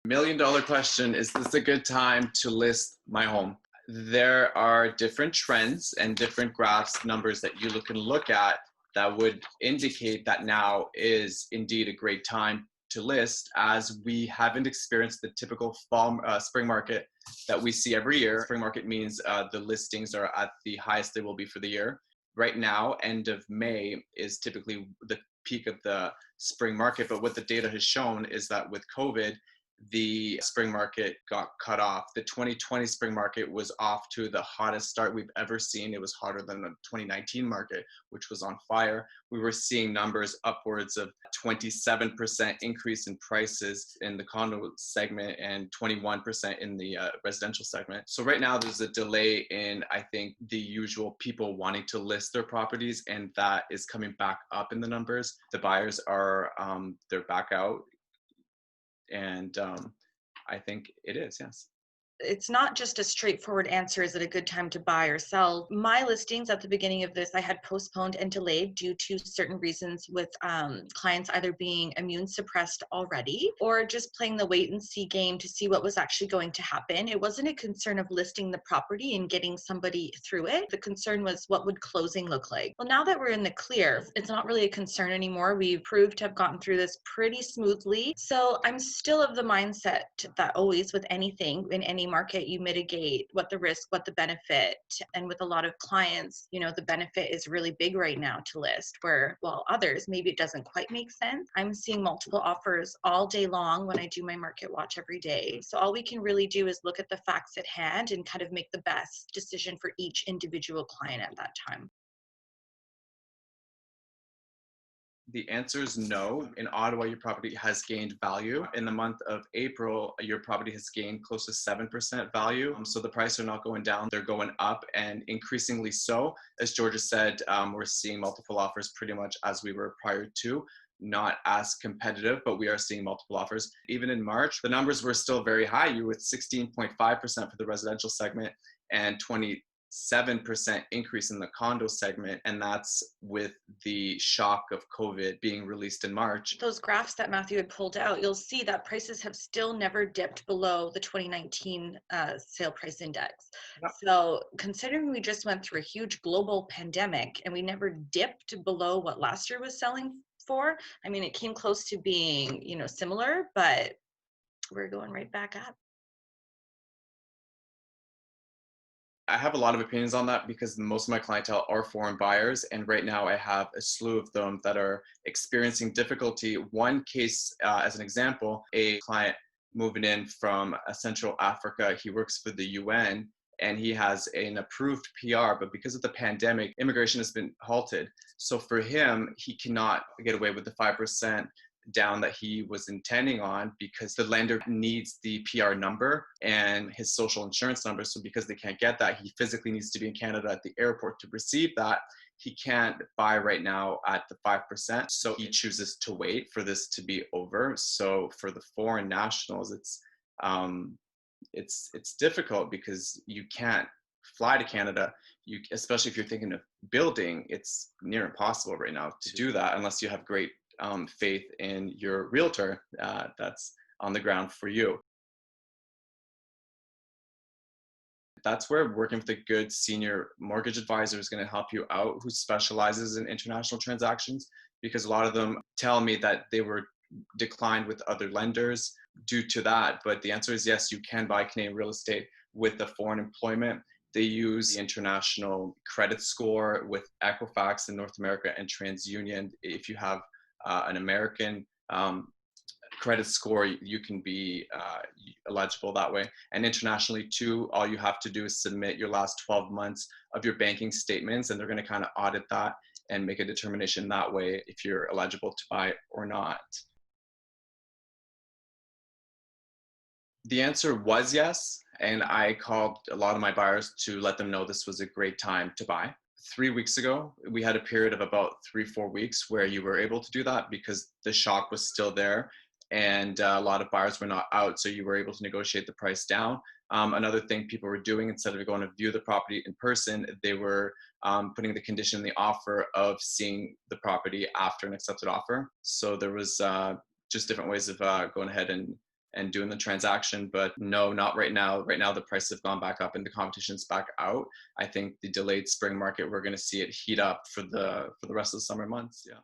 $1 million question, is this a good time to list my home? There are different trends and different graphs, numbers that you can look at that would indicate that now is indeed a great time to list, as we haven't experienced the typical spring market that we see every year. Spring market means the listings are at the highest they will be for the year. Right now, end of May is typically the peak of the spring market, but what the data has shown is that with COVID, the spring market got cut off. The 2020 spring market was off to the hottest start we've ever seen. It was hotter than the 2019 market, which was on fire. We were seeing numbers upwards of 27% increase in prices in the condo segment and 21% in the residential segment. So right now there's a delay in, I think, the usual people wanting to list their properties, and that is coming back up in the numbers. The buyers are, they're back out. And I think it is, yes. It's not just a straightforward answer, is it a good time to buy or sell? My listings at the beginning of this, I had postponed and delayed due to certain reasons, with clients either being immune suppressed already or just playing the wait and see game to see what was actually going to happen. It wasn't a concern of listing the property and getting somebody through it. The concern was, what would closing look like? Well, now that we're in the clear, it's not really a concern anymore. We've proved to have gotten through this pretty smoothly. So I'm still of the mindset that always with anything in any market, you mitigate what the risk, what the benefit. And with a lot of clients, the benefit is really big right now to list, where while others, maybe it doesn't quite make sense. I'm seeing multiple offers all day long when I do my market watch every day. So all we can really do is look at the facts at hand and kind of make the best decision for each individual client at that time. The answer is no. In Ottawa, your property has gained value. In the month of April, your property has gained close to 7% value. So the prices are not going down, they're going up, and increasingly so. As Georgia said, we're seeing multiple offers pretty much as we were prior to. Not as competitive, but we are seeing multiple offers. Even in March, the numbers were still very high. You were with 16.5% for the residential segment and 27% increase in the condo segment, and that's with the shock of COVID being released in March. Those graphs that Matthew had pulled out, you'll see that prices have still never dipped below the 2019 sale price index. Yep. So considering we just went through a huge global pandemic and we never dipped below what last year was selling for, I mean, it came close to being, similar, but we're going right back up. I have a lot of opinions on that because most of my clientele are foreign buyers, and right now I have a slew of them that are experiencing difficulty. One case, as an example, a client moving in from Central Africa, he works for the UN, and he has an approved PR, but because of the pandemic, immigration has been halted. So for him, he cannot get away with the 5% down that he was intending on, because the lender needs the PR number and his social insurance number. So because they can't get that, he physically needs to be in Canada at the airport to receive that. He can't buy right now at the 5%. So he chooses to wait for this to be over. So for the foreign nationals, it's difficult because you can't fly to Canada. Especially if you're thinking of building, it's near impossible right now to do that unless you have great faith in your realtor that's on the ground for you. That's where working with a good senior mortgage advisor is going to help you out, who specializes in international transactions, because a lot of them tell me that they were declined with other lenders due to that. But the answer is yes, you can buy Canadian real estate with the foreign employment. They use the international credit score with Equifax in North America and TransUnion. If you have an American credit score, you can be eligible that way. And internationally too, all you have to do is submit your last 12 months of your banking statements, and they're going to kind of audit that and make a determination that way if you're eligible to buy or not. The answer was yes, and I called a lot of my buyers to let them know this was a great time to buy. 3 weeks ago, we had a period of about 3-4 weeks where you were able to do that because the shock was still there and a lot of buyers were not out, so you were able to negotiate the price down. Another thing people were doing, instead of going to view the property in person, they were putting the condition in the offer of seeing the property after an accepted offer. So there was just different ways of going ahead and and doing the transaction. But no, not right now. Right now, the prices have gone back up and the competition's back out. I think the delayed spring market, we're going to see it heat up for the rest of the summer months. Yeah.